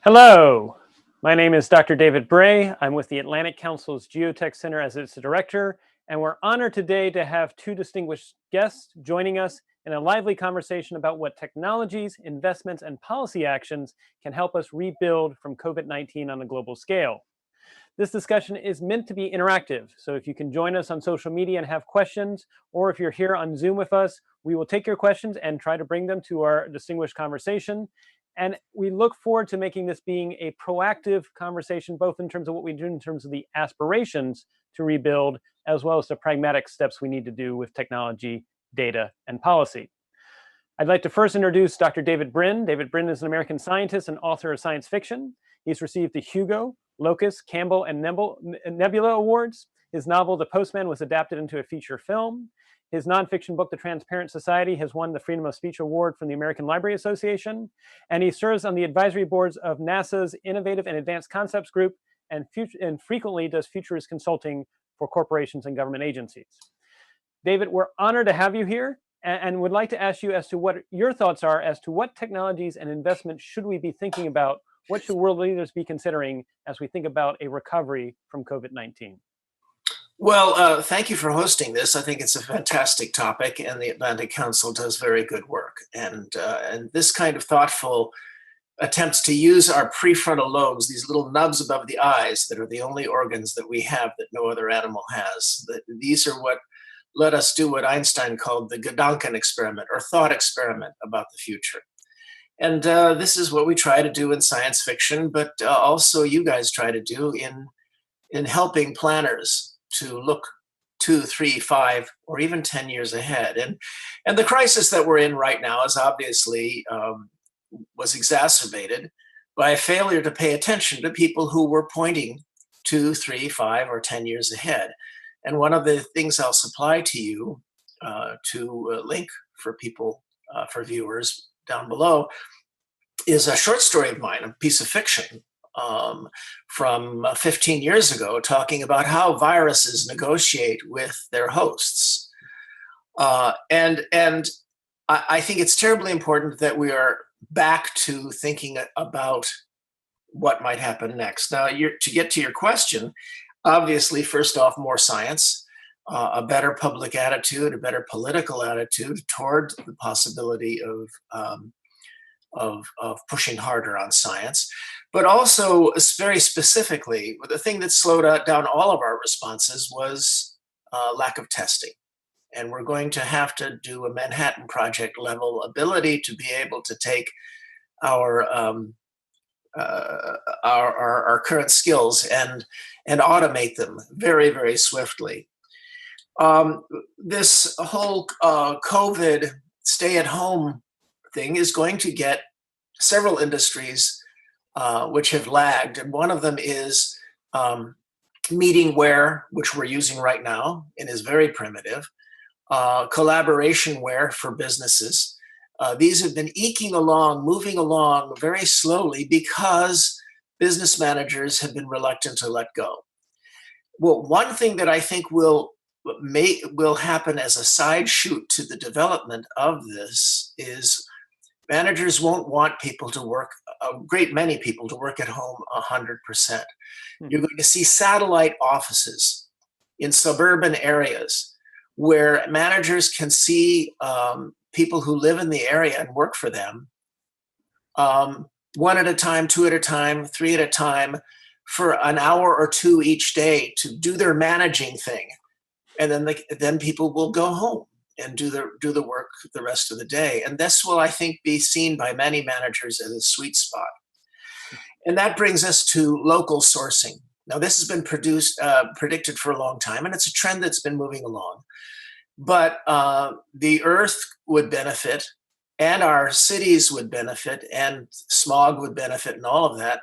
Hello, my name is Dr. David Brynn. I'm with the Atlantic Council's Geotech Center as its director, and we're honored today to have two distinguished guests joining us in a lively conversation about what technologies, investments, and policy actions can help us rebuild from COVID-19 on a global scale. This discussion is meant to be interactive, so if you can join us on social media and have questions, or if you're here on Zoom with us, we will take your questions and try to bring them to our distinguished conversation. And we look forward to making this being a proactive conversation, both in terms of what we do in terms of the aspirations to rebuild, as well as the pragmatic steps we need to do with technology, data, and policy. I'd like to first introduce Dr. David Brynn. David Brynn is an American scientist and author of science fiction. He's received the Hugo, Locus, Campbell, and Nebula Awards. His novel, The Postman, was adapted into a feature film. His nonfiction book, The Transparent Society, has won the Freedom of Speech Award from the American Library Association. And he serves on the advisory boards of NASA's Innovative and Advanced Concepts Group and frequently does futurist consulting for corporations and government agencies. David, we're honored to have you here and would like to ask you as to what your thoughts are as to what technologies and investments should we be thinking about. What should world leaders be considering as we think about a recovery from COVID-19? Well, thank you for hosting this. I think it's a fantastic topic, and the Atlantic Council does very good work. And this kind of thoughtful attempts to use our prefrontal lobes, these little nubs above the eyes that are the only organs that we have that no other animal has. These are what let us do what Einstein called the Gedanken experiment, or thought experiment about the future. And this is what we try to do in science fiction, but also you guys try to do in helping planners to look 2, 3, 5, or even 10 years ahead. And the crisis that we're in right now is obviously was exacerbated by a failure to pay attention to people who were pointing 2, 3, 5, or 10 years ahead. And one of the things I'll supply to you to link for people, for viewers down below, is a short story of mine, a piece of fiction from 15 years ago, talking about how viruses negotiate with their hosts. And I think it's terribly important that we are back to thinking about what might happen next. Now, to get to your question, obviously, first off, more science, a better public attitude, a better political attitude toward the possibility of pushing harder on science. But also, very specifically, the thing that slowed down all of our responses was lack of testing. And we're going to have to do a Manhattan Project level ability to be able to take our current skills and automate them very, very swiftly. This whole COVID stay-at-home thing is going to get several industries which have lagged, and one of them is meeting wear, which we're using right now and is very primitive, collaboration wear for businesses. These have been eking along, moving along very slowly because business managers have been reluctant to let go. Well, one thing that I think will happen as a side shoot to the development of this is managers won't want people to work, a great many people to work at home 100%. You're going to see satellite offices in suburban areas where managers can see people who live in the area and work for them, one at a time, two at a time, three at a time, for an hour or two each day to do their managing thing. And then people will go home and do the work the rest of the day. And this will, I think, be seen by many managers as a sweet spot. And that brings us to local sourcing. Now, this has been predicted for a long time, and it's a trend that's been moving along. But the Earth would benefit, and our cities would benefit, and smog would benefit, and all of that,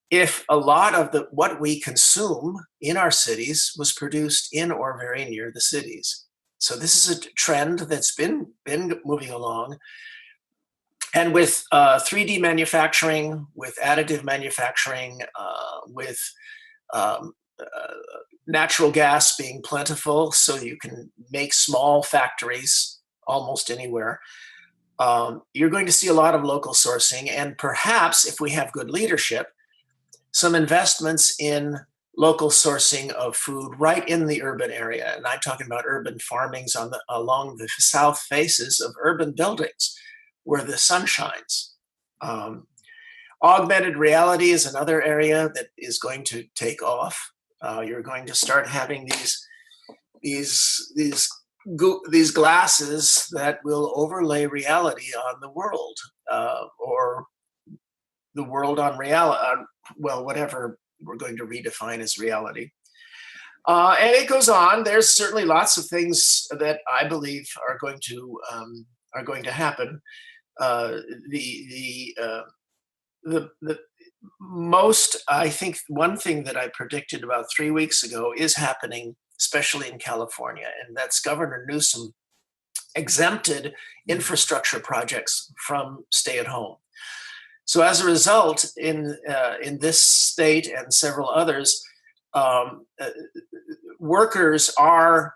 if a lot of what we consume in our cities was produced in or very near the cities. So this is a trend that's been moving along. And with 3D manufacturing, with additive manufacturing, with natural gas being plentiful, so you can make small factories almost anywhere, you're going to see a lot of local sourcing, and perhaps if we have good leadership, some investments in local sourcing of food right in the urban area. And I'm talking about urban farmings along the south faces of urban buildings where the sun shines. Augmented reality is another area that is going to take off. You're going to start having these glasses that will overlay reality on the world, or the world on reality, well, whatever we're going to redefine as reality. And it goes on. There's certainly lots of things that I believe are going to happen. The most, I think, one thing that I predicted about 3 weeks ago is happening, especially in California, and that's Governor Newsom exempted infrastructure projects from stay at home. So as a result, in this state and several others, workers are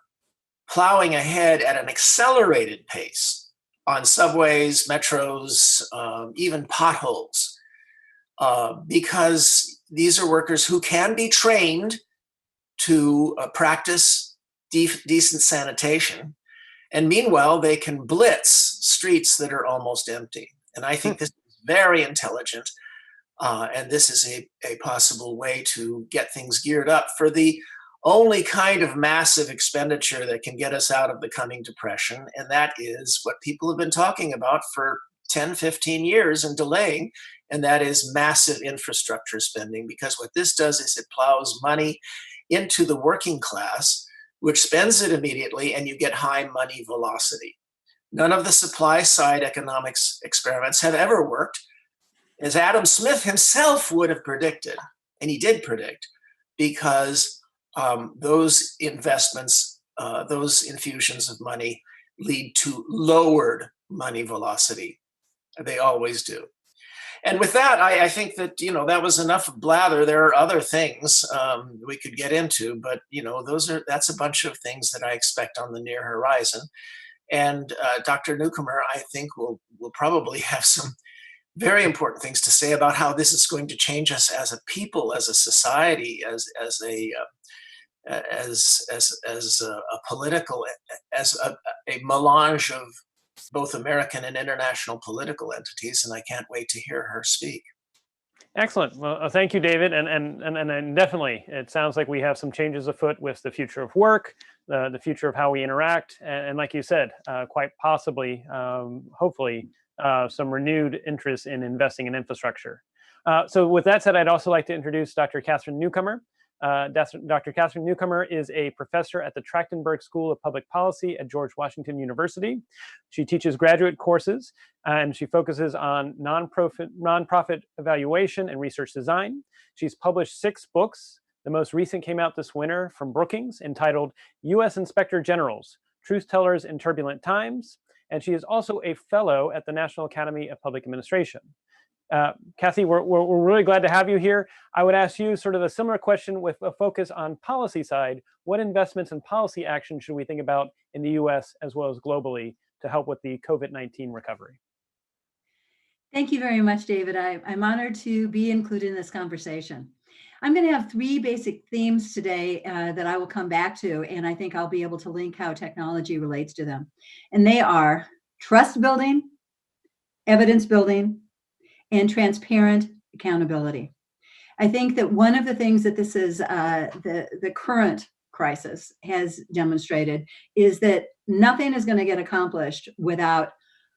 plowing ahead at an accelerated pace on subways, metros, even potholes, because these are workers who can be trained to practice decent sanitation. And meanwhile, they can blitz streets that are almost empty. And I think this is very intelligent. And this is a possible way to get things geared up for the only kind of massive expenditure that can get us out of the coming depression. And that is what people have been talking about for 10, 15 years and delaying. And that is massive infrastructure spending, because what this does is it plows money into the working class, which spends it immediately, and you get high money velocity. None of the supply side economics experiments have ever worked, as Adam Smith himself would have predicted, and he did predict, because those investments, those infusions of money lead to lowered money velocity. They always do. And with that, I think that, that was enough blather. There are other things we could get into, but, that's a bunch of things that I expect on the near horizon. And Dr. Newcomer, I think, will probably have some very important things to say about how this is going to change us as a people, as a society, as a political, as a melange of both American and international political entities. And I can't wait to hear her speak. Excellent. Well, thank you, David. And definitely, it sounds like we have some changes afoot with the future of work, the future of how we interact, and like you said, quite possibly, hopefully, some renewed interest in investing in infrastructure. So with that said, I'd also like to introduce Dr. Catherine Newcomer. Dr. Catherine Newcomer is a professor at the Trachtenberg School of Public Policy at George Washington University. She teaches graduate courses, and she focuses on nonprofit evaluation and research design. She's published 6 books. The most recent came out this winter from Brookings, entitled U.S. Inspector Generals, Truth Tellers in Turbulent Times. And she is also a fellow at the National Academy of Public Administration. Kathy, we're really glad to have you here. I would ask you sort of a similar question with a focus on policy side. What investments and policy action should we think about in the US as well as globally to help with the COVID-19 recovery? Thank you very much, David. I'm honored to be included in this conversation. I'm going to have 3 basic themes today that I will come back to, and I think I'll be able to link how technology relates to them. And they are trust building, evidence building, and transparent accountability. I think that one of the things that this is the current crisis has demonstrated is that nothing is going to get accomplished without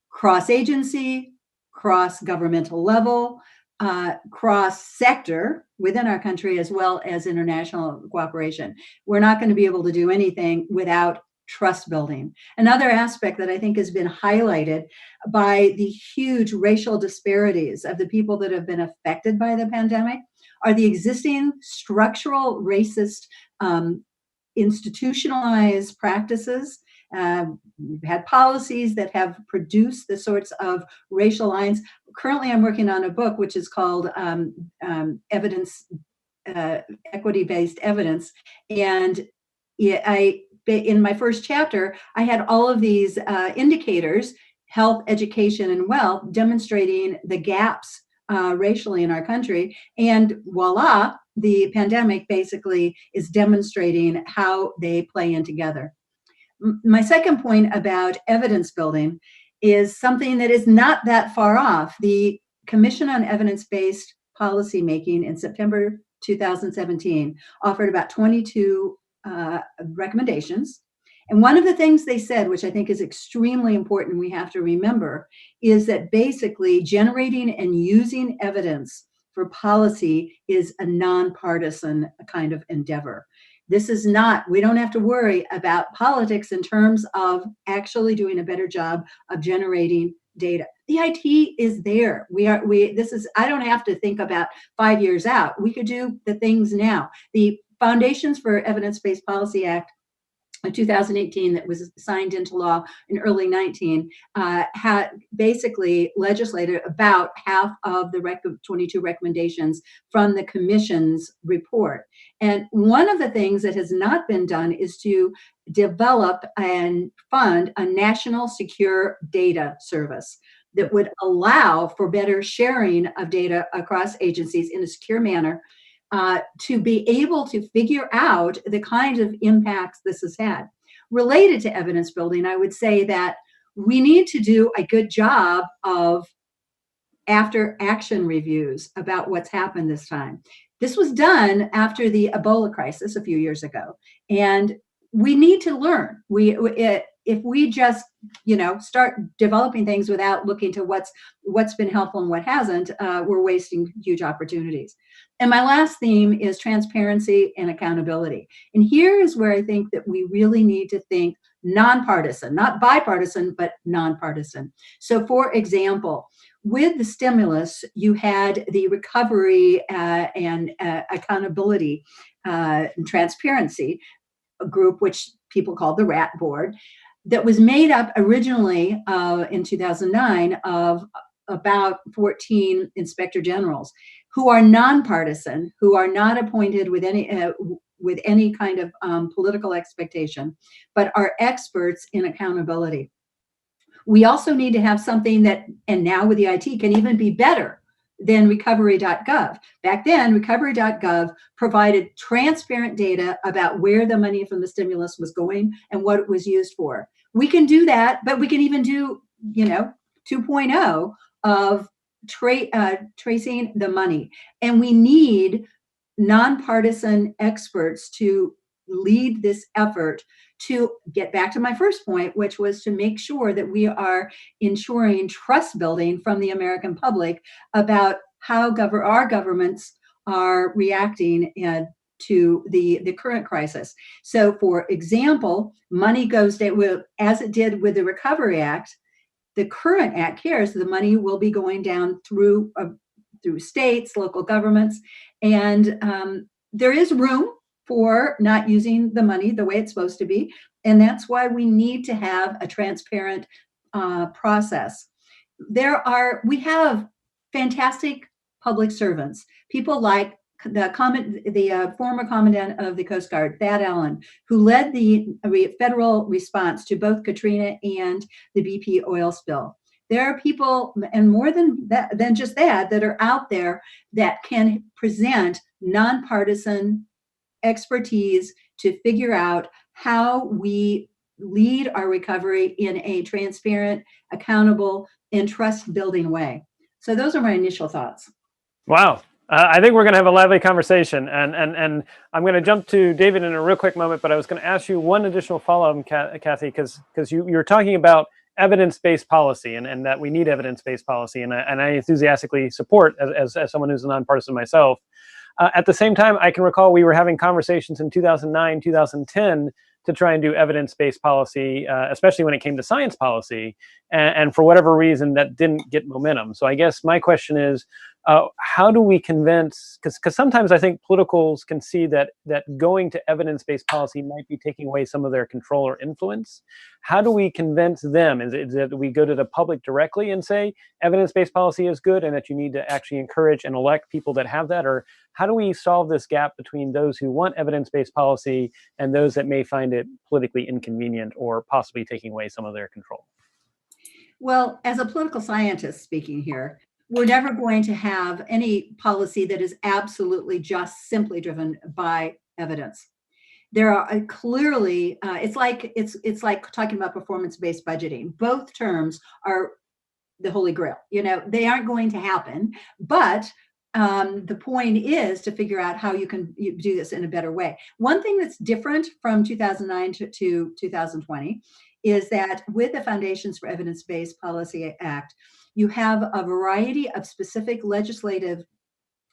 cross-agency, cross-governmental level, cross-sector within our country, as well as international cooperation. We're not going to be able to do anything without trust building. Another aspect that I think has been highlighted by the huge racial disparities of the people that have been affected by the pandemic are the existing structural racist institutionalized practices. We've had policies that have produced the sorts of racial lines. Currently, I'm working on a book which is called Equity-Based Evidence. And in my first chapter, I had all of these indicators health, education, and wealth, demonstrating the gaps racially in our country. And voila, the pandemic basically is demonstrating how they play in together. My second point about evidence building is something that is not that far off. The Commission on Evidence-Based Policymaking in September 2017 offered about 22 recommendations. And one of the things they said, which I think is extremely important, we have to remember, is that basically generating and using evidence for policy is a nonpartisan kind of endeavor. This is not, we don't have to worry about politics in terms of actually doing a better job of generating data. The IT is there. I don't have to think about 5 years out. We could do the things now. The Foundations for Evidence-Based Policy Act in 2018 that was signed into law in early 19 had basically legislated about half of the 22 recommendations from the commission's report. And one of the things that has not been done is to develop and fund a national secure data service that would allow for better sharing of data across agencies in a secure manner, to be able to figure out the kinds of impacts this has had. Related to evidence building, I would say that we need to do a good job of after action reviews about what's happened this time. This was done after the Ebola crisis a few years ago, and we need to learn. If we just start developing things without looking to what's been helpful and what hasn't, we're wasting huge opportunities. And my last theme is transparency and accountability. And here is where I think that we really need to think nonpartisan, not bipartisan, but nonpartisan. So for example, with the stimulus, you had the recovery and accountability and transparency group, which people called the RAT board, that was made up originally in 2009 of about 14 inspector generals who are nonpartisan, who are not appointed with any kind of political expectation, but are experts in accountability. We also need to have something that, and now with the IT, can even be better than recovery.gov. Back then, recovery.gov provided transparent data about where the money from the stimulus was going and what it was used for. We can do that, but we can even do, 2.0 of tracing the money. And we need nonpartisan experts to lead this effort to get back to my first point, which was to make sure that we are ensuring trust building from the American public about how our governments are reacting to the current crisis. So for example, money goes down, as it did with the Recovery Act. The current act cares the money will be going down through states, local governments, and there is room for not using the money the way it's supposed to be. And that's why we need to have a transparent process. We have fantastic public servants, people like the former commandant of the Coast Guard, Thad Allen, who led the federal response to both Katrina and the BP oil spill. There are people, and more than just that are out there that can present nonpartisan expertise to figure out how we lead our recovery in a transparent, accountable, and trust-building way. So those are my initial thoughts. Wow. I think we're going to have a lively conversation, and I'm going to jump to David in a real quick moment, but I was going to ask you one additional follow-up, Kathy, because you're talking about evidence-based policy and that we need evidence-based policy, and I enthusiastically support as someone who's a nonpartisan myself. At the same time, I can recall we were having conversations in 2009, 2010 to try and do evidence-based policy, especially when it came to science policy. And for whatever reason, that didn't get momentum. So I guess my question is, how do we convince, because sometimes I think politicals can see that going to evidence-based policy might be taking away some of their control or influence. How do we convince them? Is it that we go to the public directly and say evidence-based policy is good and that you need to actually encourage and elect people that have that? Or how do we solve this gap between those who want evidence-based policy and those that may find it politically inconvenient or possibly taking away some of their control? Well, as a political scientist speaking here, we're never going to have any policy that is absolutely just simply driven by evidence. There are clearly, it's like talking about performance-based budgeting. Both terms are the holy grail. They aren't going to happen, but the point is to figure out how you do this in a better way. One thing that's different from 2009 to 2020 is that with the Foundations for Evidence-Based Policy Act, you have a variety of specific legislative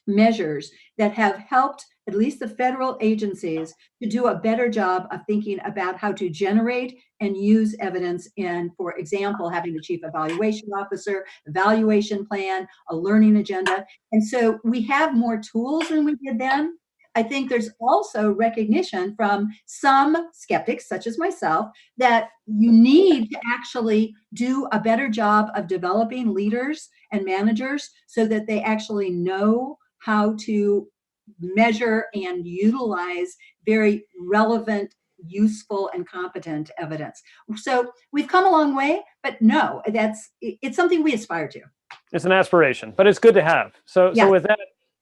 measures that have helped at least the federal agencies to do a better job of thinking about how to generate and use evidence in, for example, having the chief evaluation officer, evaluation plan, a learning agenda. And so we have more tools than we did then. I think there's also recognition from some skeptics, such as myself, that you need to actually do a better job of developing leaders and managers so that they actually know how to measure and utilize very relevant, useful, and competent evidence. So we've come a long way, but no, it's something we aspire to. It's an aspiration, but it's good to have. So Yeah. with that,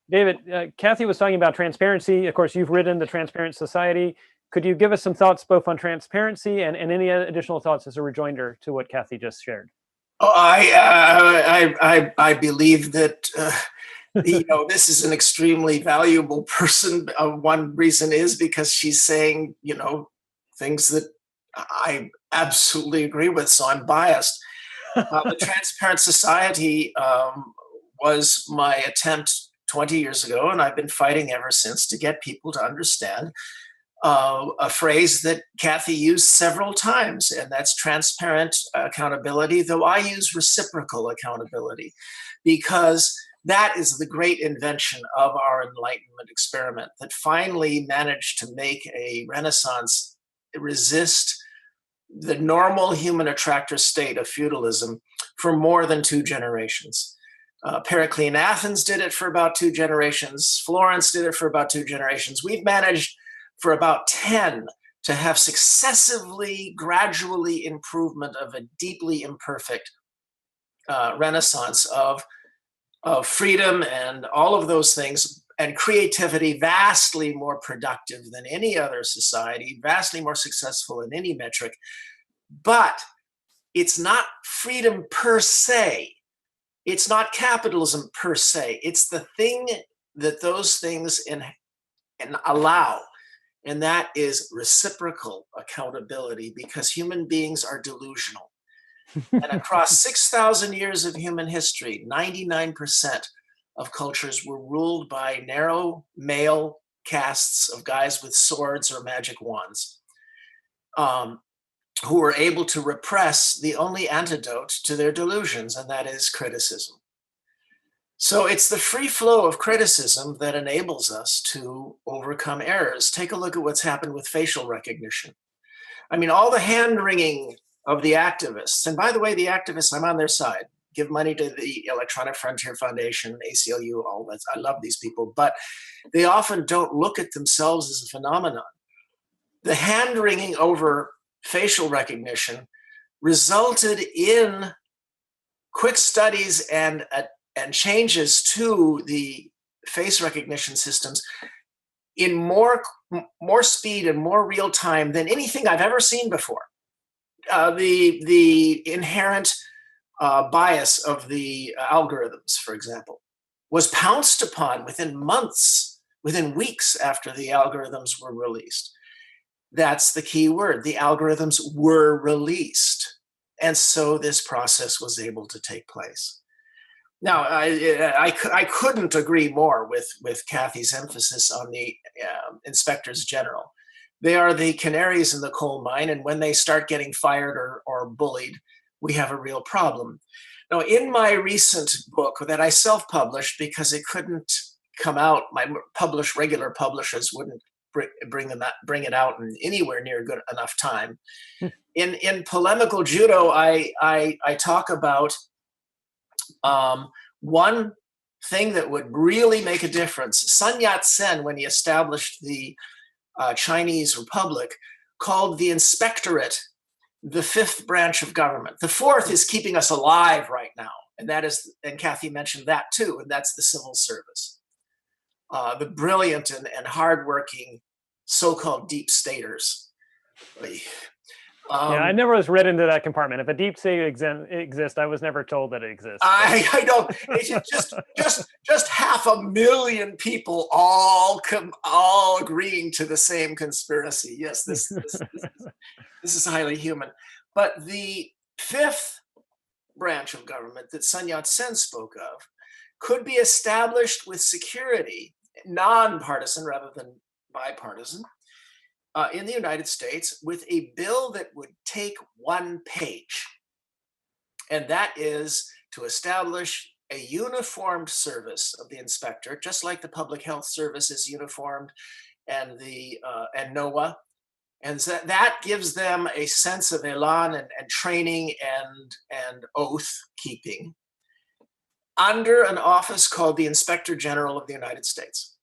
David, Kathy was talking about transparency. Of course, you've written The Transparent Society. Could you give us some thoughts both on transparency and any additional thoughts as a rejoinder to what Kathy just shared? Oh, I believe that this is an extremely valuable person. One reason is because she's saying things that I absolutely agree with, so I'm biased. The Transparent Society was my attempt 20 years ago, and I've been fighting ever since to get people to understand a phrase that Kathy used several times, and that's transparent accountability, though I use reciprocal accountability, because that is the great invention of our Enlightenment experiment that finally managed to make a Renaissance resist the normal human attractor state of feudalism for more than 2 generations. Periclean Athens did it for about 2 generations. Florence did it for about 2 generations. We've managed for about 10 to have successively, gradually improvement of a deeply imperfect renaissance of freedom and all of those things, and creativity, vastly more productive than any other society, vastly more successful in any metric. But it's not freedom per se. It's not capitalism per se. It's the thing that those things allow, and that is reciprocal accountability, because human beings are delusional. And across 6,000 years of human history, 99% of cultures were ruled by narrow male castes of guys with swords or magic wands, who were able to repress the only antidote to their delusions, and that is criticism. So it's the free flow of criticism that enables us to overcome errors. Take a look at what's happened with facial recognition. I mean, all the hand-wringing of the activists, and by the way, the activists, I'm on their side. Give money to the Electronic Frontier Foundation, ACLU, all that. I love these people, but they often don't look at themselves as a phenomenon. The hand-wringing over facial recognition resulted in quick studies and changes to the face recognition systems in more speed and more real time than anything I've ever seen before. The inherent bias of the algorithms, for example, was pounced upon within months, within weeks after the algorithms were released. That's the key word. The algorithms were released. And so this process was able to take place. Now, I couldn't agree more with Kathy's emphasis on the inspectors general. They are the canaries in the coal mine, and when they start getting fired or bullied, we have a real problem. Now, in my recent book that I self-published because it couldn't come out, my regular publishers wouldn't bring it out in anywhere near good enough time. In polemical judo, I talk about one thing that would really make a difference. Sun Yat-sen, when he established the Chinese Republic, called the inspectorate the fifth branch of government. The fourth is keeping us alive right now, and that is, and Kathy mentioned that too, and that's the civil service. The brilliant and hardworking so-called deep staters. Yeah, I never was read into that compartment. If a deep state exists, I was never told that it exists. I know. It's just 500,000 people all agreeing to the same conspiracy. Yes, this is highly human. But the fifth branch of government that Sun Yat-sen spoke of could be established with security, nonpartisan rather than bipartisan, in the United States, with a bill that would take 1 page. And that is to establish a uniformed service of the inspector, just like the public health service is uniformed, and and NOAA. And so that gives them a sense of elan and training and oath keeping under an office called the Inspector General of the United States.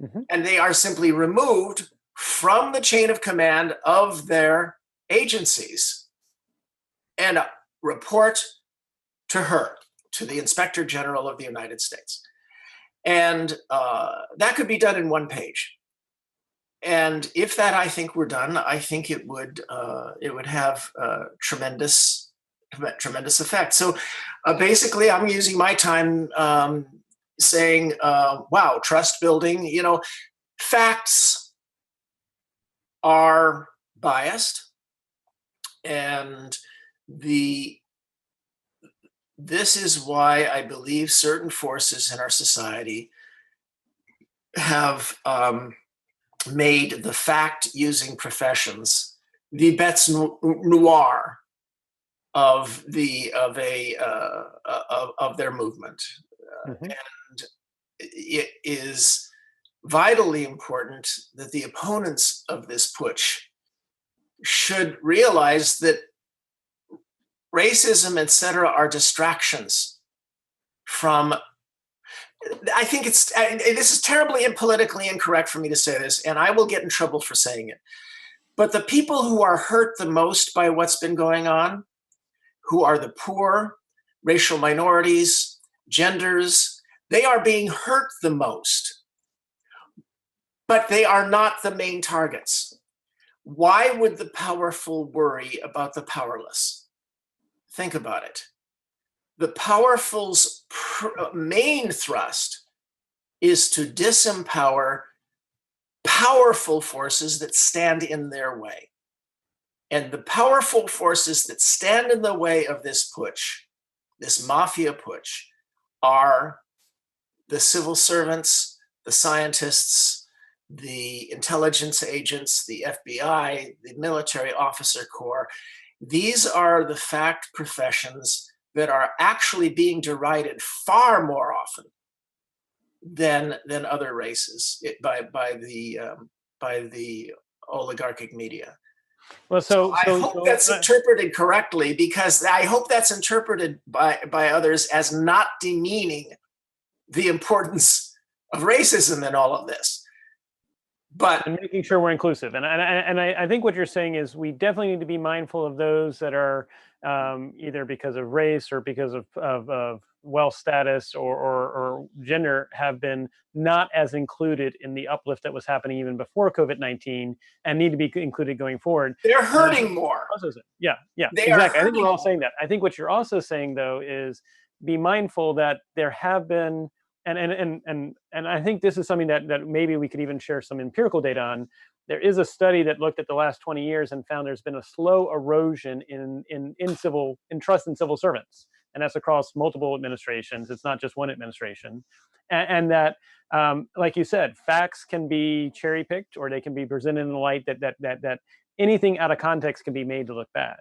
Mm-hmm. And they are simply removed from the chain of command of their agencies and report to her, to the Inspector General of the United States. And that could be done in 1 page. And if that, I think, were done, I think it would have tremendous effect. So basically, I'm using my time saying, wow, trust building, facts are biased, and this is why I believe certain forces in our society have made the fact-using professions the bêtes noires of their movement, mm-hmm. And it is vitally important that the opponents of this putsch should realize that racism, etc., are distractions from. I think this is terribly and politically incorrect for me to say this, and I will get in trouble for saying it. But the people who are hurt the most by what's been going on, who are the poor, racial minorities, genders, they are being hurt the most. But they are not the main targets. Why would the powerful worry about the powerless? Think about it. The powerful's main thrust is to disempower powerful forces that stand in their way. And the powerful forces that stand in the way of this putsch, this mafia putsch, are the civil servants, the scientists, the intelligence agents, the FBI, the military officer corps. These are the fact professions that are actually being derided far more often than other races by the oligarchic media. Well, so I hope that's interpreted correctly, because I hope that's interpreted by others as not demeaning the importance of racism in all of this. But and making sure we're inclusive. And I think what you're saying is we definitely need to be mindful of those that are either because of race or because of wealth status or gender have been not as included in the uplift that was happening even before COVID-19 and need to be included going forward. They're hurting more. Yeah, exactly. I think we're all saying that. I think what you're also saying, though, is be mindful that there have been, and I think this is something that maybe we could even share some empirical data on. There is a study that looked at the last 20 years and found there's been a slow erosion in trust in civil servants, and that's across multiple administrations. It's not just one administration, and that, like you said, facts can be cherry picked or they can be presented in the light that anything out of context can be made to look bad.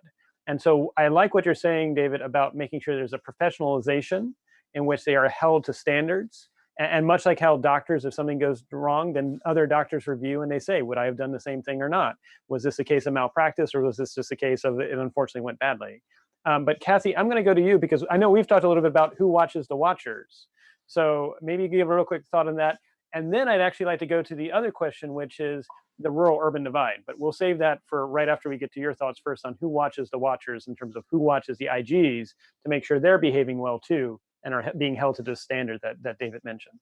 And so I like what you're saying, David, about making sure there's a professionalization in which they are held to standards. And much like how doctors, if something goes wrong, then other doctors review and they say, would I have done the same thing or not? Was this a case of malpractice, or was this just a case of it unfortunately went badly? But Kathy, I'm going to go to you because I know we've talked a little bit about who watches the watchers. So maybe give a real quick thought on that. And then I'd actually like to go to the other question, which is, the rural-urban divide. But we'll save that for right after we get to your thoughts first on who watches the watchers in terms of who watches the IGs to make sure they're behaving well too and are being held to this standard that David mentioned.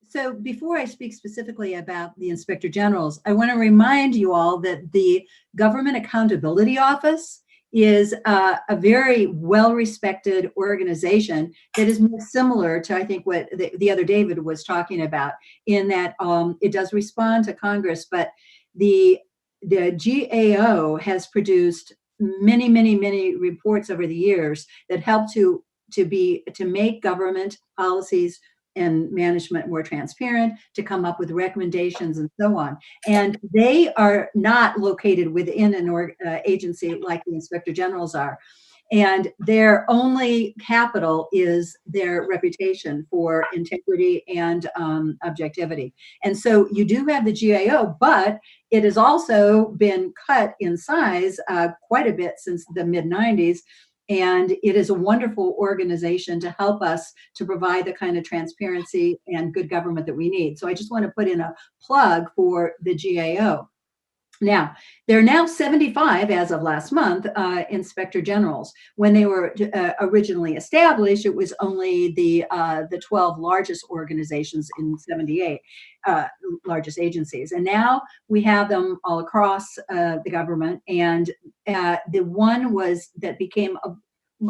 So before I speak specifically about the Inspector Generals, I want to remind you all that the Government Accountability Office is a very well-respected organization that is more similar to, I think, what the other David was talking about, in that it does respond to Congress, but the GAO has produced many reports over the years that help to make government policies and management more transparent, to come up with recommendations and so on. And they are not located within an agency like the Inspector Generals are. And their only capital is their reputation for integrity and objectivity. And so you do have the GAO, but it has also been cut in size quite a bit since the mid-90s. And it is a wonderful organization to help us to provide the kind of transparency and good government that we need. So I just want to put in a plug for the GAO. Now, there are now 75, as of last month, Inspector Generals. When they were originally established, it was only the 12 largest organizations in 78, largest agencies. And now we have them all across the government. And the one that became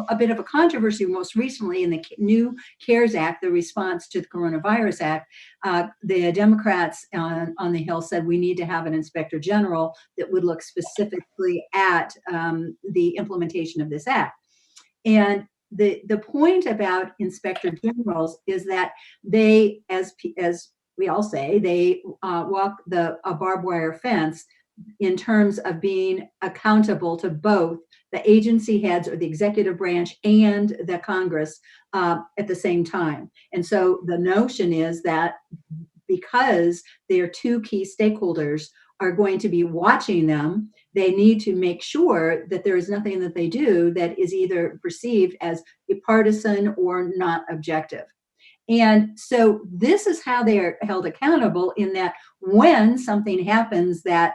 a bit of a controversy most recently in the new CARES Act, the response to the Coronavirus Act. The Democrats on the Hill said we need to have an Inspector General that would look specifically at the implementation of this act. And the point about Inspector Generals is that they, as we all say, they walk a barbed wire fence in terms of being accountable to both the agency heads or the executive branch and the Congress at the same time. And so the notion is that because their two key stakeholders are going to be watching them, they need to make sure that there is nothing that they do that is either perceived as partisan or not objective. And so this is how they are held accountable, in that when something happens that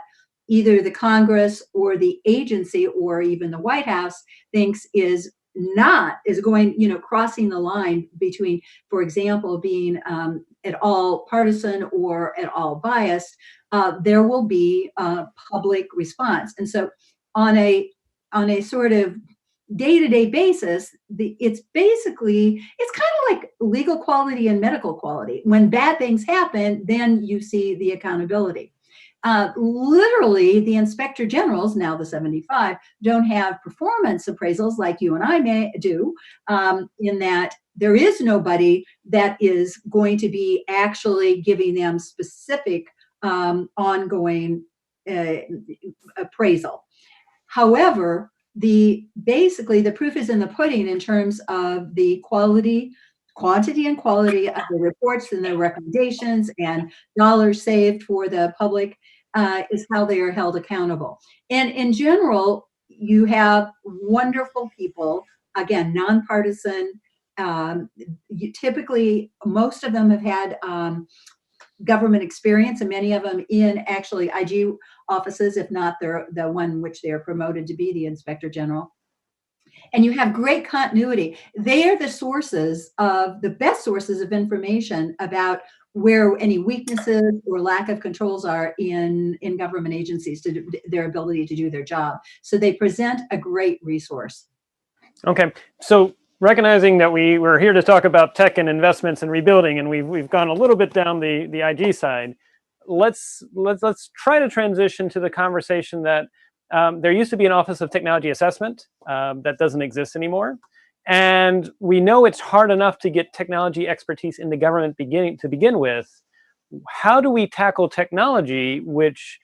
either the Congress or the agency or even the White House thinks is going, crossing the line between, for example, being at all partisan or at all biased, there will be a public response. And so on a sort of day-to-day basis, it's kind of like legal quality and medical quality. When bad things happen, then you see the accountability. Literally, the Inspector Generals, now the 75, don't have performance appraisals like you and I may do, in that there is nobody that is going to be actually giving them specific ongoing appraisal. However, basically the proof is in the pudding in terms of the quantity and quality of the reports and the recommendations and dollars saved for the public, is how they are held accountable. And in general, you have wonderful people, again, nonpartisan. Typically, most of them have had government experience, and many of them in actually IG offices, if not the one which they are promoted to be the Inspector General. And you have great continuity. They are the best sources of information about where any weaknesses or lack of controls are in government agencies, to their ability to do their job. So they present a great resource. Okay, so recognizing that we're here to talk about tech and investments and rebuilding, and we've gone a little bit down the IG side, let's try to transition to the conversation that there used to be an Office of Technology Assessment that doesn't exist anymore. And we know it's hard enough to get technology expertise in the government to begin with. How do we tackle technology, which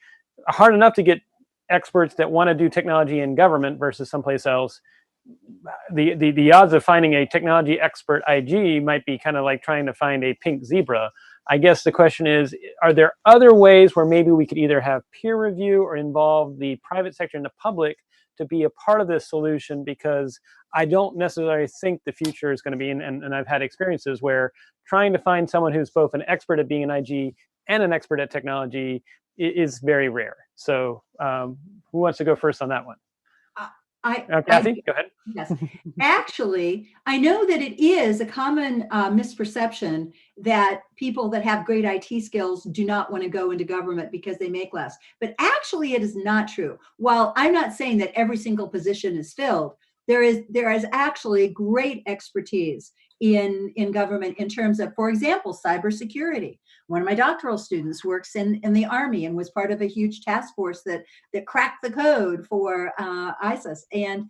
hard enough to get experts that want to do technology in government versus someplace else? The odds of finding a technology expert IG might be kind of like trying to find a pink zebra. I guess the question is, are there other ways where maybe we could either have peer review or involve the private sector and the public to be a part of this solution, because I don't necessarily think the future is going to be, and I've had experiences where trying to find someone who's both an expert at being an IG and an expert at technology is very rare. So who wants to go first on that one? Kathy, go ahead. Yes. Actually, I know that it is a common misperception that people that have great IT skills do not want to go into government because they make less. But actually, it is not true. While I'm not saying that every single position is filled, there is actually great expertise in government in terms of, for example, cybersecurity. One of my doctoral students works in the Army and was part of a huge task force that cracked the code for ISIS. And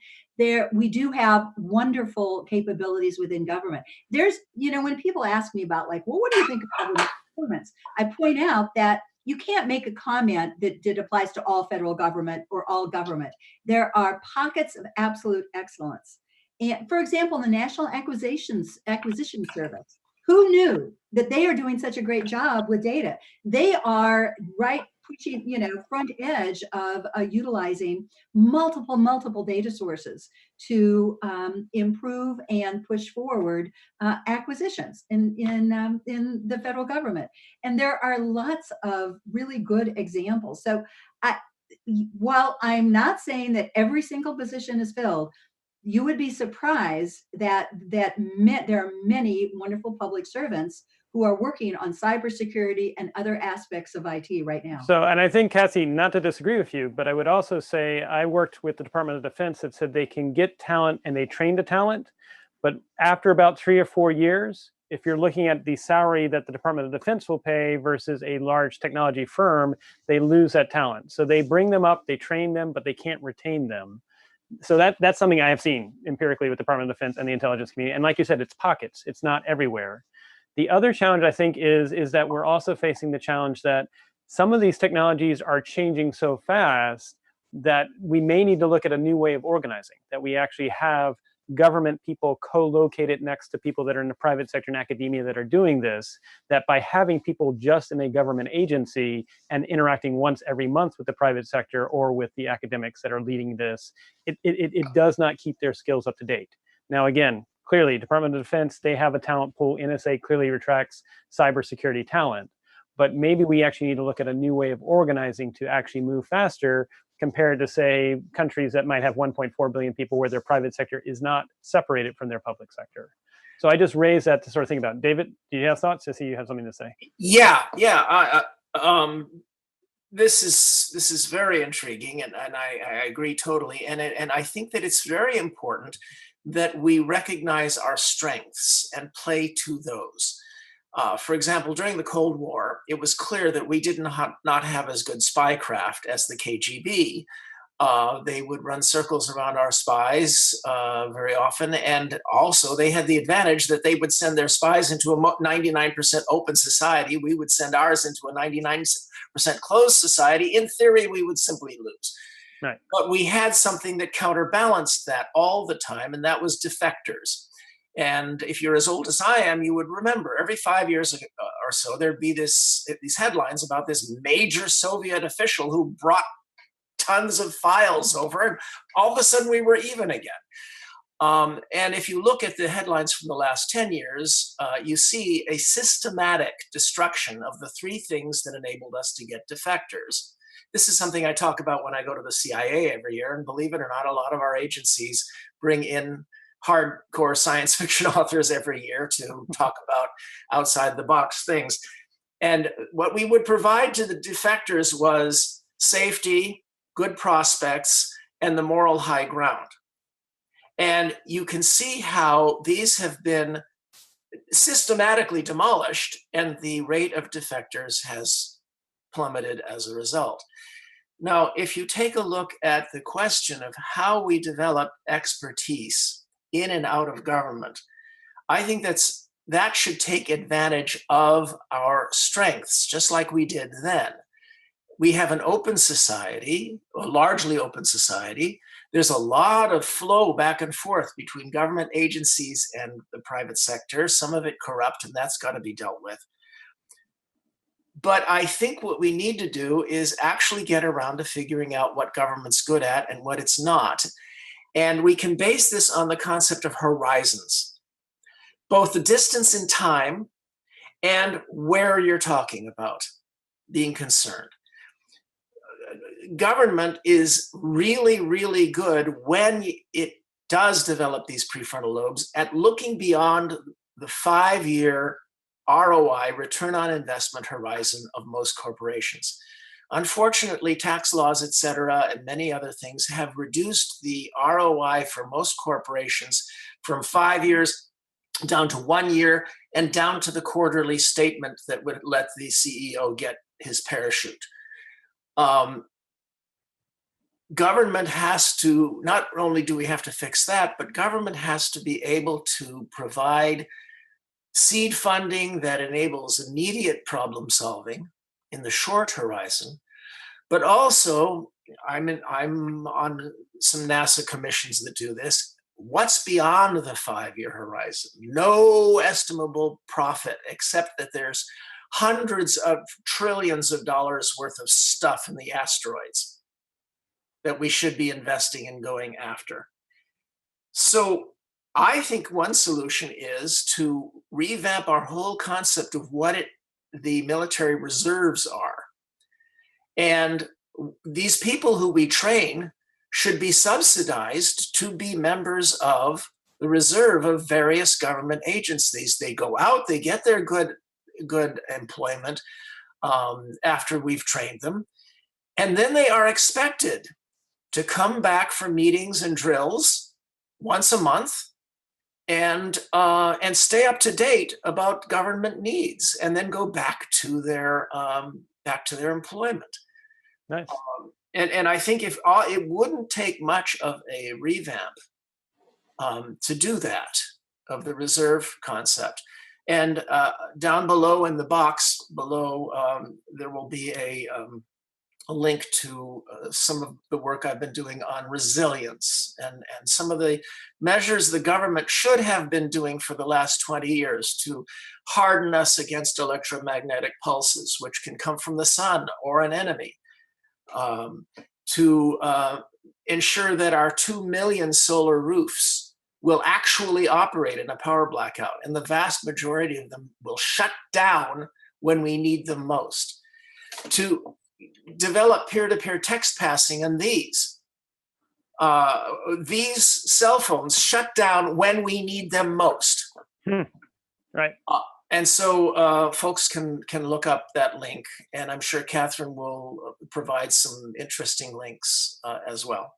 we do have wonderful capabilities within government. There's, when people ask me about like, well, what do you think of government performance? I point out that you can't make a comment that applies to all federal government or all government. There are pockets of absolute excellence. And for example, the National Acquisition Service, who knew that they are doing such a great job with data? They are pushing, front edge of utilizing multiple data sources to improve and push forward acquisitions in the federal government. And there are lots of really good examples. So while I'm not saying that every single position is filled, you would be surprised that there are many wonderful public servants who are working on cybersecurity and other aspects of IT right now. So, and I think, Kathy, not to disagree with you, but I would also say I worked with the Department of Defense that said they can get talent and they train the talent, but after about 3 or 4 years, if you're looking at the salary that the Department of Defense will pay versus a large technology firm, they lose that talent. So they bring them up, they train them, but they can't retain them. So that's something I have seen empirically with the Department of Defense and the intelligence community. And like you said, it's pockets. It's not everywhere. The other challenge, I think, is that we're also facing the challenge that some of these technologies are changing so fast that we may need to look at a new way of organizing, that we actually have government people co-located next to people that are in the private sector and academia that are doing this, that by having people just in a government agency and interacting once every month with the private sector or with the academics that are leading this, it does not keep their skills up to date. Now, again, clearly, Department of Defense, they have a talent pool. NSA clearly retracts cybersecurity talent. But maybe we actually need to look at a new way of organizing to actually move faster compared to, say, countries that might have 1.4 billion people where their private sector is not separated from their public sector. So I just raised that to sort of think about. David, do you have thoughts? I see you have something to say. Yeah. This is very intriguing, and I agree totally. And I think that it's very important that we recognize our strengths and play to those. For example, during the Cold War, it was clear that we did not have as good spycraft as the KGB. They would run circles around our spies very often, and also they had the advantage that they would send their spies into a 99% open society. We would send ours into a 99% closed society. In theory, we would simply lose. Right. But we had something that counterbalanced that all the time, and that was defectors. And if you're as old as I am, you would remember every 5 years or so, there'd be these headlines about this major Soviet official who brought tons of files over, and all of a sudden we were even again. And if you look at the headlines from the last 10 years, you see a systematic destruction of the three things that enabled us to get defectors. This is something I talk about when I go to the CIA every year, and believe it or not, a lot of our agencies bring in hardcore science fiction authors every year to talk about outside the box things. And what we would provide to the defectors was safety, good prospects, and the moral high ground. And you can see how these have been systematically demolished, and the rate of defectors has plummeted as a result. Now, if you take a look at the question of how we develop expertise in and out of government, I think that should take advantage of our strengths, just like we did then. We have an open society, a largely open society. There's a lot of flow back and forth between government agencies and the private sector, some of it corrupt, and that's got to be dealt with. But I think what we need to do is actually get around to figuring out what government's good at and what it's not. And we can base this on the concept of horizons, both the distance in time and where you're talking about being concerned. Government is really, really good when it does develop these prefrontal lobes at looking beyond the 5-year ROI, return on investment horizon of most corporations. Unfortunately, tax laws, et cetera, and many other things have reduced the ROI for most corporations from 5 years down to 1 year and down to the quarterly statement that would let the CEO get his parachute. Government has to, not only do we have to fix that, but government has to be able to provide seed funding that enables immediate problem solving in the short horizon, but also I'm on some NASA commissions that do this. What's beyond the 5-year horizon? No estimable profit, except that there's hundreds of trillions of dollars worth of stuff in the asteroids that we should be investing in going after. So I think one solution is to revamp our whole concept of what the military reserves are. And these people who we train should be subsidized to be members of the reserve of various government agencies. They go out, they get their good employment after we've trained them, and then they are expected to come back for meetings and drills once a month and stay up to date about government needs, and then go back to their employment. Nice. And I think it wouldn't take much of a revamp to do that, of the reserve concept. And down below in the box below, there will be a link to some of the work I've been doing on resilience and some of the measures the government should have been doing for the last 20 years to harden us against electromagnetic pulses, which can come from the sun or an enemy, to ensure that our 2 million solar roofs will actually operate in a power blackout, and the vast majority of them will shut down when we need them most, to develop peer-to-peer text passing on these. These cell phones shut down when we need them most. Right. And so folks can look up that link, and I'm sure Catherine will provide some interesting links as well.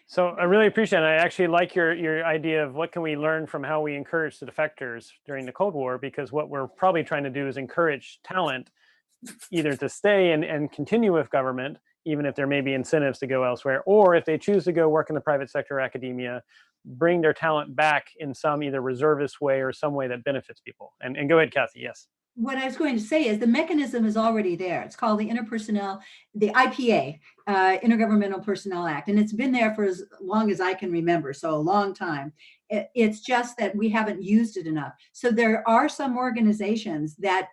So I really appreciate it. I actually like your idea of what can we learn from how we encourage the defectors during the Cold War, because what we're probably trying to do is encourage talent either to stay and continue with government, even if there may be incentives to go elsewhere, or if they choose to go work in the private sector or academia, bring their talent back in some either reservist way or some way that benefits people. And go ahead, Kathy, yes. What I was going to say is the mechanism is already there. It's called the IPA, Intergovernmental Personnel Act, and it's been there for as long as I can remember, so a long time. It's just that we haven't used it enough. So there are some organizations that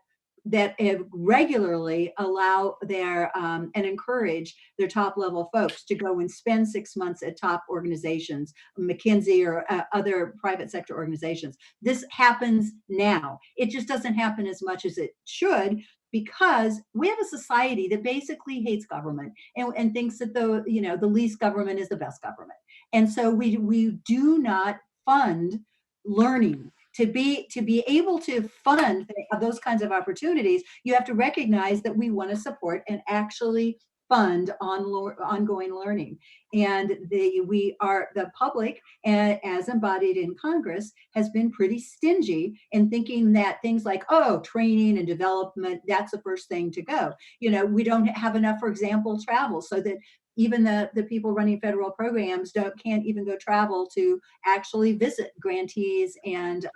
regularly allow their and encourage their top level folks to go and spend 6 months at top organizations, McKinsey or other private sector organizations. This happens now. It just doesn't happen as much as it should, because we have a society that basically hates government and thinks that the least government is the best government. And so we do not fund learning. To be able to fund those kinds of opportunities, you have to recognize that we want to support and actually fund ongoing learning. And the public, as embodied in Congress, has been pretty stingy in thinking that things like, training and development, that's the first thing to go. We don't have enough, for example, travel, so that even the people running federal programs can't even go travel to actually visit grantees and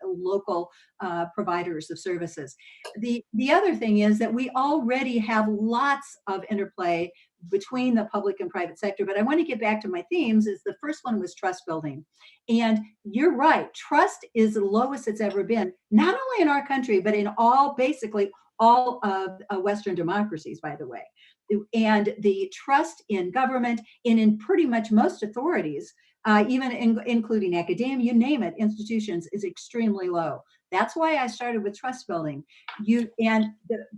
local providers of services. The other thing is that we already have lots of interplay between the public and private sector, but I want to get back to my themes. Is the first one was trust building. And you're right, trust is the lowest it's ever been, not only in our country, but in basically all of Western democracies, by the way. And the trust in government and in pretty much most authorities, even including academia, you name it, institutions, is extremely low. That's why I started with trust building.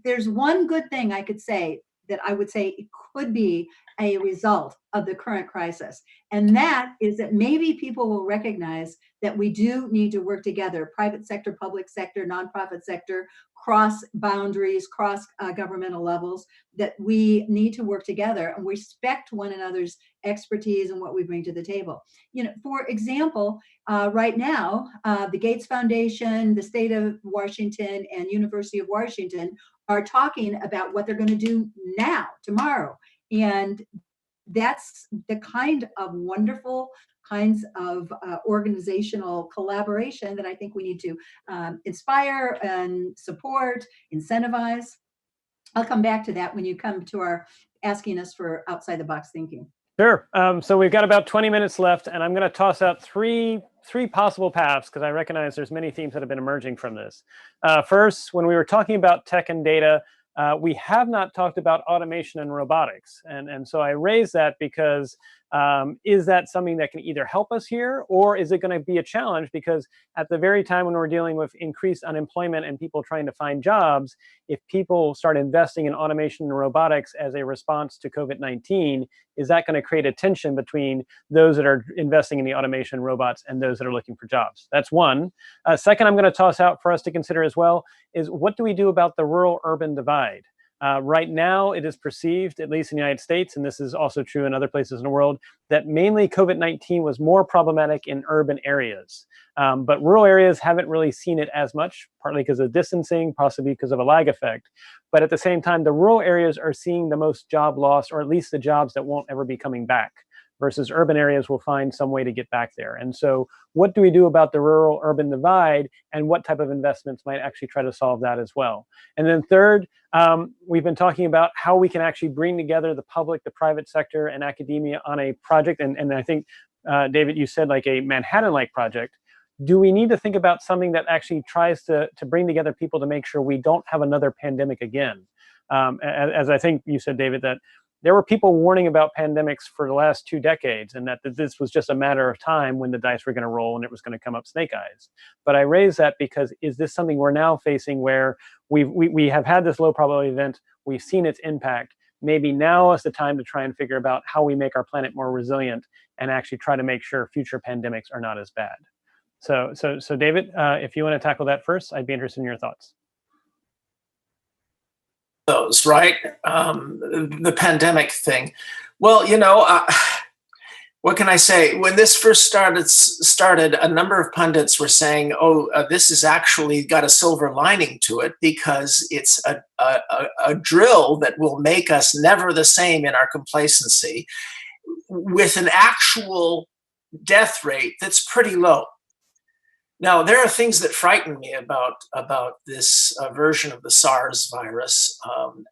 There's one good thing I could say that I would say it could be a result of the current crisis. And that is that maybe people will recognize that we do need to work together, private sector, public sector, nonprofit sector, cross boundaries, cross governmental levels, that we need to work together and respect one another's expertise and what we bring to the table. For example, right now, the Gates Foundation, the state of Washington, and University of Washington are talking about what they're going to do now, tomorrow. And that's the kind of wonderful kinds of organizational collaboration that I think we need to inspire and support, incentivize. I'll come back to that when you come to our asking us for outside the box thinking. Sure. So we've got about 20 minutes left, and I'm going to toss out three possible paths because I recognize there's many themes that have been emerging from this. First, when we were talking about tech and data, we have not talked about automation and robotics. And so I raise that because is that something that can either help us here, or is it going to be a challenge? Because at the very time when we're dealing with increased unemployment and people trying to find jobs, if people start investing in automation and robotics as a response to COVID-19, is that going to create a tension between those that are investing in the automation robots and those that are looking for jobs? That's one. Second, I'm going to toss out for us to consider as well is what do we do about the rural-urban divide? Right now, it is perceived, at least in the United States, and this is also true in other places in the world, that mainly COVID-19 was more problematic in urban areas. But rural areas haven't really seen it as much, partly because of distancing, possibly because of a lag effect. But at the same time, the rural areas are seeing the most job loss, or at least the jobs that won't ever be coming back, versus urban areas will find some way to get back there. And so what do we do about the rural-urban divide, and what type of investments might actually try to solve that as well? And then third, we've been talking about how we can actually bring together the public, the private sector, and academia on a project. And I think, David, you said like a Manhattan-like project. Do we need to think about something that actually tries to bring together people to make sure we don't have another pandemic again? As I think you said, David, that there were people warning about pandemics for the last 2 decades, and that this was just a matter of time when the dice were going to roll and it was going to come up snake eyes. But I raise that because is this something we're now facing where we have had this low probability event, we've seen its impact, maybe now is the time to try and figure out how we make our planet more resilient and actually try to make sure future pandemics are not as bad. So David, if you want to tackle that first, I'd be interested in your thoughts. Those, right? The pandemic thing. Well, what can I say? When this first started, a number of pundits were saying, this has actually got a silver lining to it because it's a drill that will make us never the same in our complacency, with an actual death rate that's pretty low. Now, there are things that frighten me about this version of the SARS virus.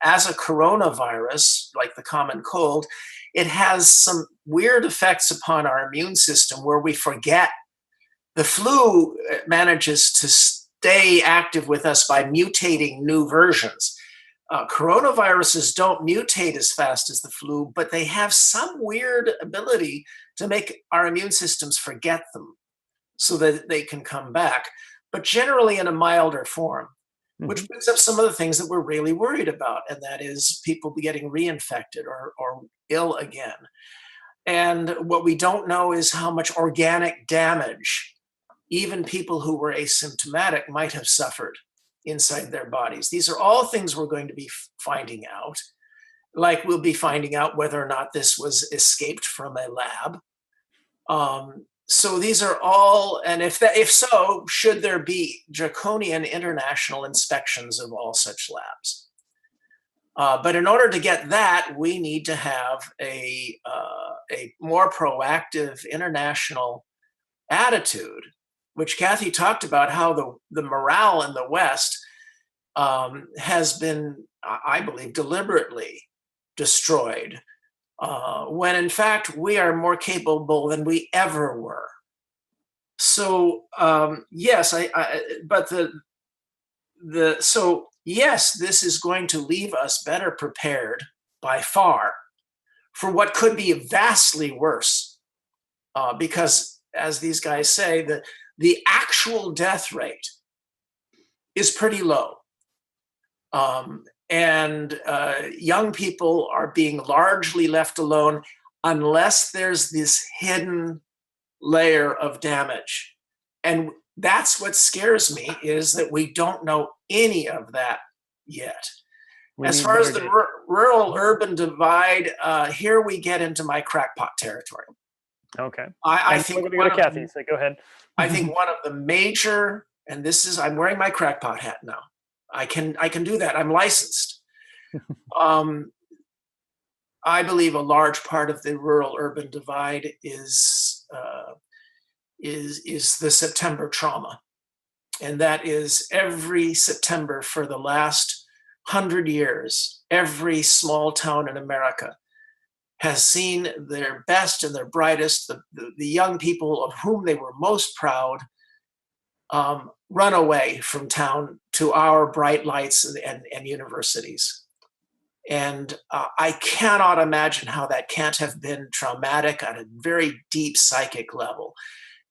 As a coronavirus, like the common cold, it has some weird effects upon our immune system where we forget. The flu manages to stay active with us by mutating new versions. Coronaviruses don't mutate as fast as the flu, but they have some weird ability to make our immune systems forget them, so that they can come back, but generally in a milder form, which brings up some of the things that we're really worried about, and that is people getting reinfected or ill again. And what we don't know is how much organic damage even people who were asymptomatic might have suffered inside their bodies. These are all things we're going to be finding out, like we'll be finding out whether or not this was escaped from a lab. So these are all, and if so, should there be draconian international inspections of all such labs? But in order to get that, we need to have a more proactive international attitude, which Kathy talked about, how the morale in the West has been, I believe, deliberately destroyed. When in fact we are more capable than we ever were. So yes, but so yes, this is going to leave us better prepared by far for what could be vastly worse. Because, as these guys say, the actual death rate is pretty low. And young people are being largely left alone unless there's this hidden layer of damage. And that's what scares me, is that we don't know any of that yet. As far as the rural-urban divide, here we get into my crackpot territory. Okay. I think we're going to go to Kathy, so go ahead. I think one of the major, and this is, I'm wearing my crackpot hat now. I can do that. I'm licensed. I believe a large part of the rural-urban divide is the September trauma, and that is every September for the last 100 years, every small town in America has seen their best and their brightest, the young people of whom they were most proud, run away from town to our bright lights and universities. And I cannot imagine how that can't have been traumatic on a very deep psychic level.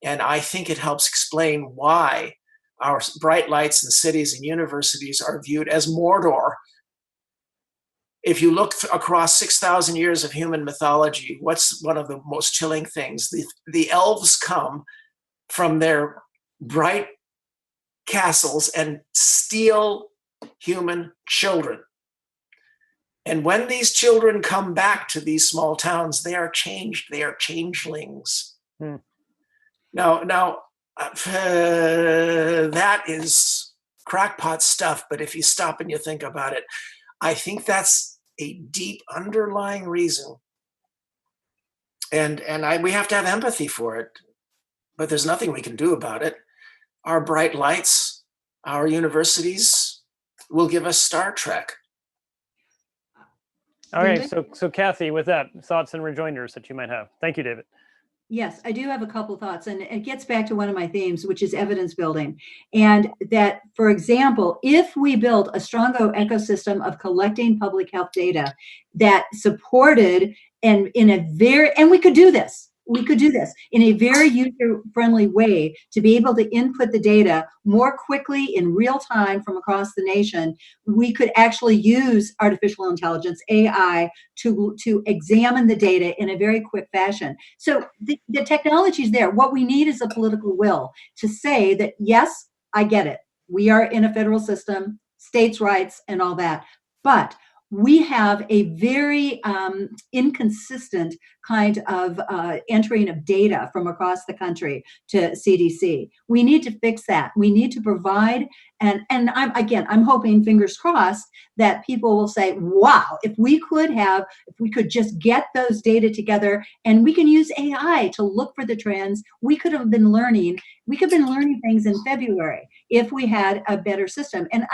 And I think it helps explain why our bright lights in cities and universities are viewed as Mordor. If you look across 6,000 years of human mythology, what's one of the most chilling things? The elves come from their bright castles and steal human children. And when these children come back to these small towns, they are changed. They are changelings. Now, that is crackpot stuff. But if you stop and you think about it, I think that's a deep underlying reason. And we have to have empathy for it. But there's nothing we can do about it. Our bright lights, our universities will give us Star Trek. All right, so Kathy, with that, thoughts and rejoinders that you might have. Thank you, David. Yes, I do have a couple thoughts, and it gets back to one of my themes, which is evidence building. And that, for example, if we build a stronger ecosystem of collecting public health data that supported and we could do this. We could do this in a very user-friendly way to be able to input the data more quickly in real time from across the nation. We could actually use artificial intelligence, AI, to examine the data in a very quick fashion. So the technology is there. What we need is a political will to say that, yes, I get it. We are in a federal system, states' rights and all that. But we have a very inconsistent kind of entering of data from across the country to CDC. We need to fix that. We need to provide, and I'm hoping, fingers crossed, that people will say, wow, if we could just get those data together and we can use AI to look for the trends, we could have been learning things in February if we had a better system. And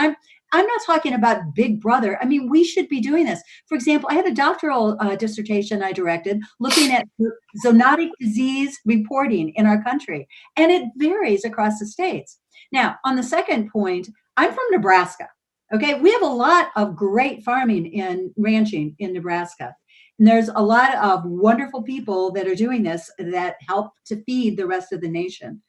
I'm not talking about Big Brother. I mean, we should be doing this. For example, I had a doctoral dissertation I directed looking at zoonotic disease reporting in our country, and it varies across the states. Now, on the second point, I'm from Nebraska. Okay, we have a lot of great farming and ranching in Nebraska. And there's a lot of wonderful people that are doing this that help to feed the rest of the nation.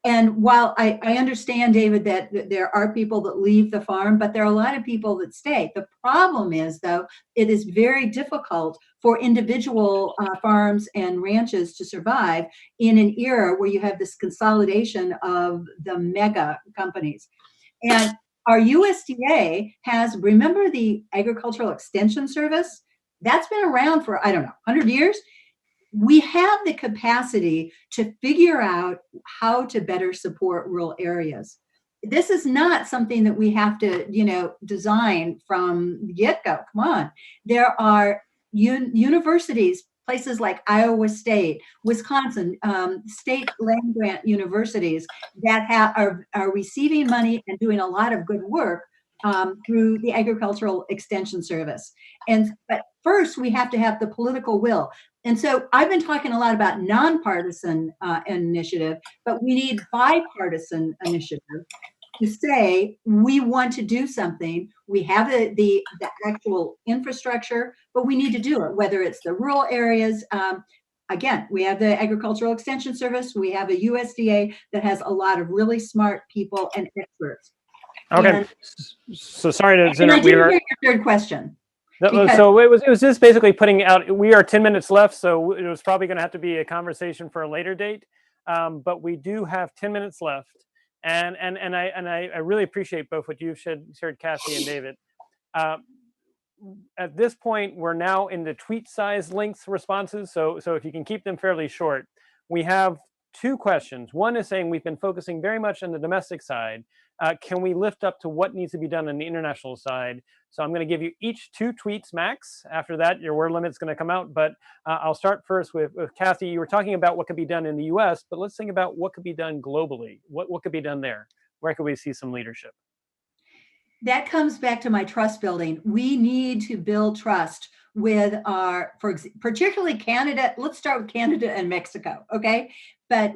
And while I understand, David, that there are people that leave the farm, but there are a lot of people that stay. The problem is, though, it is very difficult for individual farms and ranches to survive in an era where you have this consolidation of the mega companies. And our USDA remember the Agricultural Extension Service? That's been around for, 100 years. We have the capacity to figure out how to better support rural areas. This is not something that we have to, design from the get-go. Come on. There are universities, places like Iowa State, Wisconsin, state land grant universities that are receiving money and doing a lot of good work through the Agricultural Extension Service. But first, we have to have the political will. And so I've been talking a lot about nonpartisan initiative, but we need bipartisan initiative. to say we want to do something. We have the actual infrastructure, but we need to do it, whether it's the rural areas. Again, we have the Agricultural Extension Service. We have a USDA that has a lot of really smart people and experts. Okay. So sorry to And I interrupt. didn't hear your third question. So it was just basically putting out, we are 10 minutes left, so it was probably going to have to be a conversation for a later date. But we do have 10 minutes left. And I really appreciate both what you've shared, Kathy and David. At this point, we're now in the tweet size lengths responses. So if you can keep them fairly short, we have two questions. One is saying we've been focusing very much on the domestic side. Can we lift up to what needs to be done on the international side? So I'm going to give you each 2 tweets max. After that, your word limit's going to come out. But I'll start first with Kathy. You were talking about what could be done in the US, but let's think about what could be done globally. What could be done there? Where could we see some leadership? That comes back to my trust building. We need to build trust with particularly Canada. Let's start with Canada and Mexico, okay? But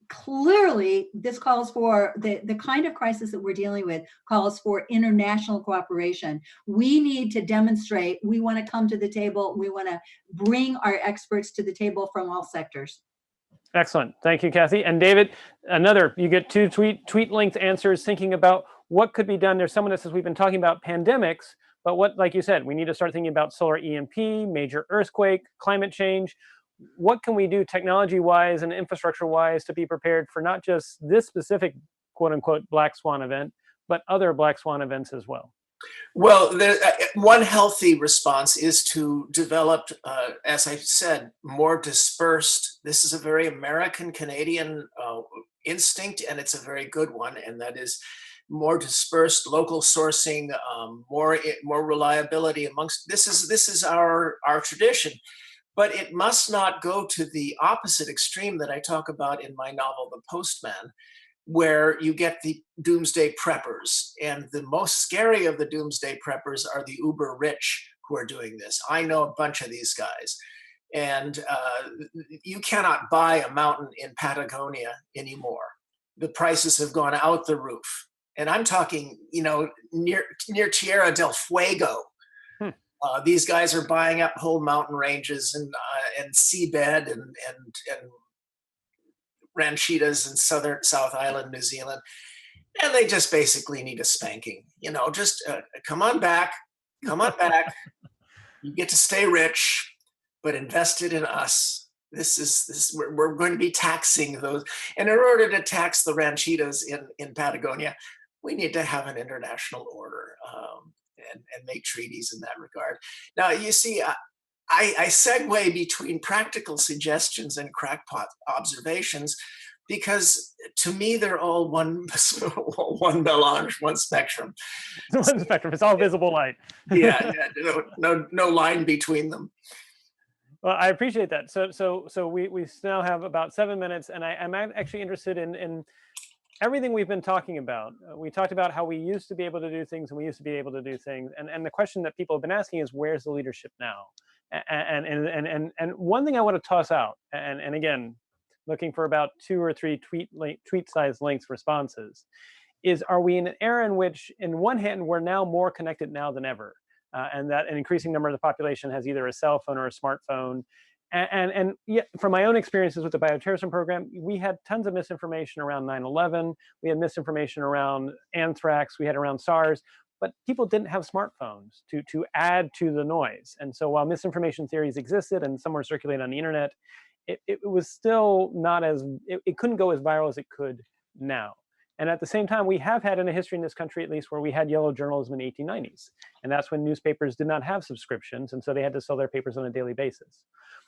clearly, this calls for the kind of crisis that we're dealing with calls for international cooperation. We need to demonstrate we want to come to the table. We want to bring our experts to the table from all sectors. Excellent. Thank you, Kathy. And David, you get 2 tweet length answers thinking about what could be done. There's someone that says we've been talking about pandemics, but like you said, we need to start thinking about solar EMP, major earthquake, climate change. What can we do technology-wise and infrastructure-wise to be prepared for not just this specific quote-unquote black swan event, but other black swan events as well? Well, one healthy response is to develop, as I said, more dispersed. This is a very American Canadian instinct, and it's a very good one, and that is more dispersed local sourcing, more reliability amongst. This is our tradition, but it must not go to the opposite extreme that I talk about in my novel, The Postman, where you get the doomsday preppers. And the most scary of the doomsday preppers are the uber rich who are doing this. I know a bunch of these guys. And you cannot buy a mountain in Patagonia anymore. The prices have gone out the roof. And I'm talking, near Tierra del Fuego. These guys are buying up whole mountain ranges and seabed and ranchitas in South Island, New Zealand, and they just basically need a spanking. Just come on back. You get to stay rich, but invested in us. We're going to be taxing those, and in order to tax the ranchitas in Patagonia, we need to have an international order and make treaties in that regard. Now, you see, I segue between practical suggestions and crackpot observations because to me they're all one melange, one spectrum. One spectrum. It's all visible light. Yeah. No line between them. Well, I appreciate that. So we now have about 7 minutes, and I'm actually interested in everything we've been talking about. We talked about how we used to be able to do things, and we used to be able to do things, and the question that people have been asking is, where's the leadership now? And one thing I want to toss out, and again, looking for about 2 or 3 tweet size length responses, is, are we in an era in which, in one hand, we're now more connected now than ever, and that an increasing number of the population has either a cell phone or a smartphone. And yet, from my own experiences with the bioterrorism program, we had tons of misinformation around 9/11. We had misinformation around anthrax. We had around SARS. But people didn't have smartphones to add to the noise. And so while misinformation theories existed and some were circulating on the internet, it was still not it couldn't go as viral as it could now. And at the same time, we have had in a history in this country, at least, where we had yellow journalism in the 1890s. And that's when newspapers did not have subscriptions. And so they had to sell their papers on a daily basis.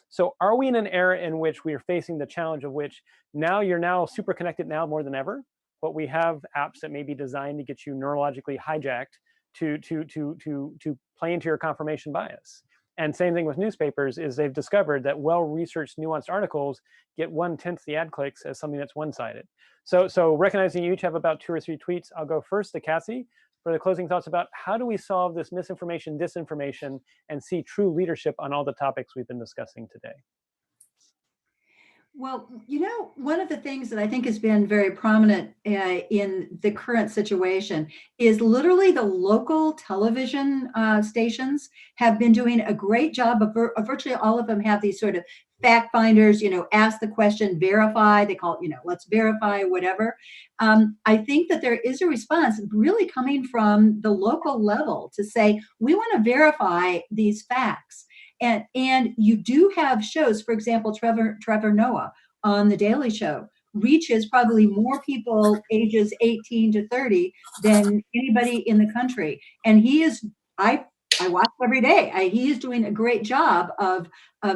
So are we in an era in which we are facing the challenge of which you're now super connected now more than ever, but we have apps that may be designed to get you neurologically hijacked to play into your confirmation bias? And same thing with newspapers is they've discovered that well-researched, nuanced articles get 1/10 the ad clicks as something that's one-sided. So recognizing you each have about 2 or 3 tweets, I'll go first to Cassie for the closing thoughts about how do we solve this misinformation, disinformation, and see true leadership on all the topics we've been discussing today. Well, one of the things that I think has been very prominent in the current situation is literally the local television stations have been doing a great job of virtually all of them have these sort of fact finders, ask the question, verify, they call it, let's verify, whatever. I think that there is a response really coming from the local level to say, we want to verify these facts. And you do have shows, for example, Trevor Noah on The Daily Show reaches probably more people ages 18 to 30 than anybody in the country. And I watch every day. He is doing a great job of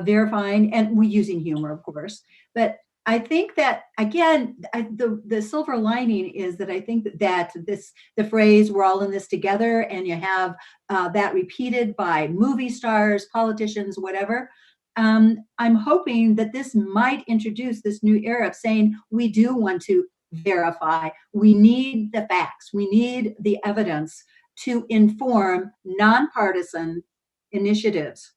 verifying, and we're using humor, of course. But I think that again, the silver lining is that I think that the phrase "we're all in this together," and you have that repeated by movie stars, politicians, whatever. I'm hoping that this might introduce this new era of saying we do want to verify. We need the facts. We need the evidence to inform nonpartisan initiatives.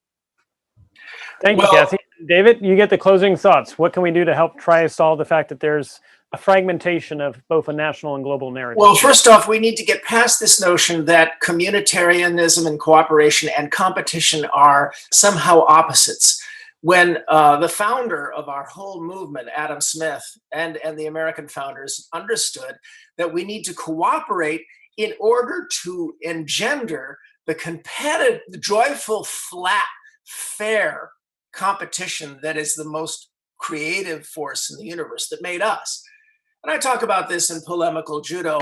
Thank you, Kathy. David, you get the closing thoughts. What can we do to help try to solve the fact that there's a fragmentation of both a national and global narrative? Well, first off, we need to get past this notion that communitarianism and cooperation and competition are somehow opposites. When the founder of our whole movement, Adam Smith, and the American founders understood that we need to cooperate in order to engender the competitive, joyful, flat, fair competition that is the most creative force in the universe that made us. And I talk about this in polemical judo,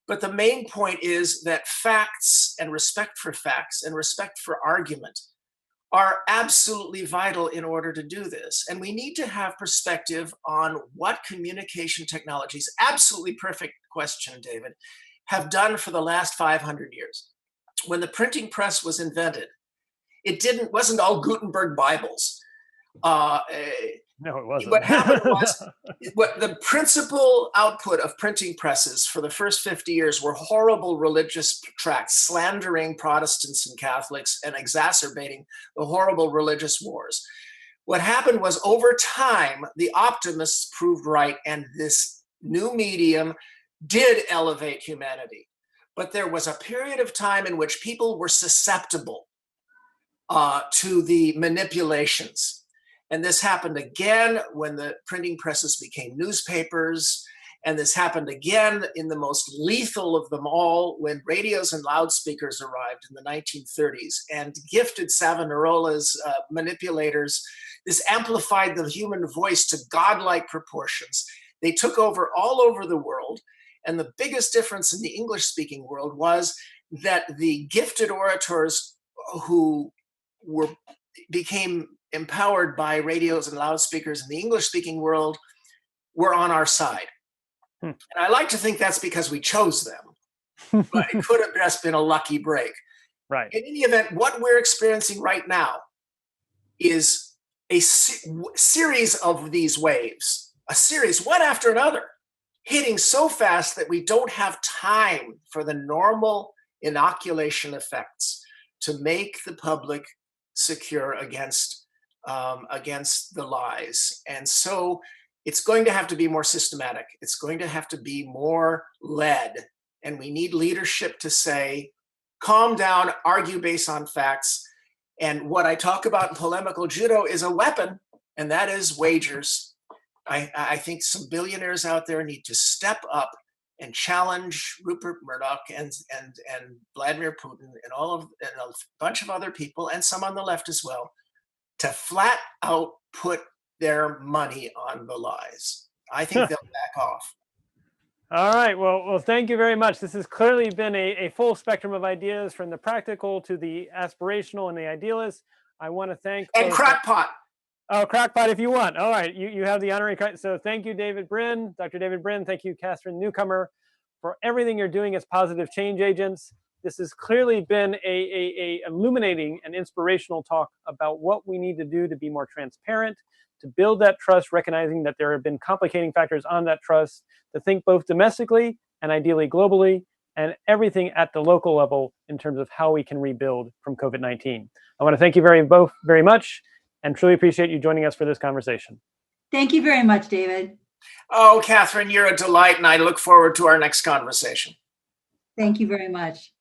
but the main point is that facts and respect for argument are absolutely vital in order to do this. And we need to have perspective on what communication technologies, absolutely perfect question, David, have done for the last 500 years. When the printing press was invented, wasn't all Gutenberg Bibles. No, it wasn't. What happened was, the principal output of printing presses for the first 50 years were horrible religious tracts, slandering Protestants and Catholics and exacerbating the horrible religious wars. What happened was, over time, the optimists proved right, and this new medium did elevate humanity. But there was a period of time in which people were susceptible to the manipulations. And this happened again when the printing presses became newspapers. And this happened again in the most lethal of them all when radios and loudspeakers arrived in the 1930s and gifted Savonarola's manipulators. This amplified the human voice to godlike proportions. They took over all over the world. And the biggest difference in the English-speaking world was that the gifted orators who became empowered by radios and loudspeakers in the English-speaking world were on our side. And I like to think that's because we chose them, but it could have just been a lucky break. Right. In any event, what we're experiencing right now is a series of these waves, a series, one after another, hitting so fast that we don't have time for the normal inoculation effects to make the public secure against the lies. And so it's going to have to be more systematic. It's going to have to be more led. And we need leadership to say, calm down, argue based on facts. And what I talk about in polemical judo is a weapon, and that is wagers. I think some billionaires out there need to step up and challenge Rupert Murdoch and Vladimir Putin and a bunch of other people, and some on the left as well, to flat out put their money on the lies. I think they'll back off. All right. Well, thank you very much. This has clearly been a full spectrum of ideas, from the practical to the aspirational and the idealist. I want to thank— And crackpot. Oh, crackpot if you want. All right. You have the honorary crack. So thank you, David Brynn, Dr. David Brynn. Thank you, Catherine Newcomer, for everything you're doing as positive change agents. This has clearly been a illuminating and inspirational talk about what we need to do to be more transparent, to build that trust, recognizing that there have been complicating factors on that trust, to think both domestically and ideally globally, and everything at the local level in terms of how we can rebuild from COVID-19. I want to thank you both very much, and truly appreciate you joining us for this conversation. Thank you very much, David. Oh, Catherine, you're a delight, and I look forward to our next conversation. Thank you very much.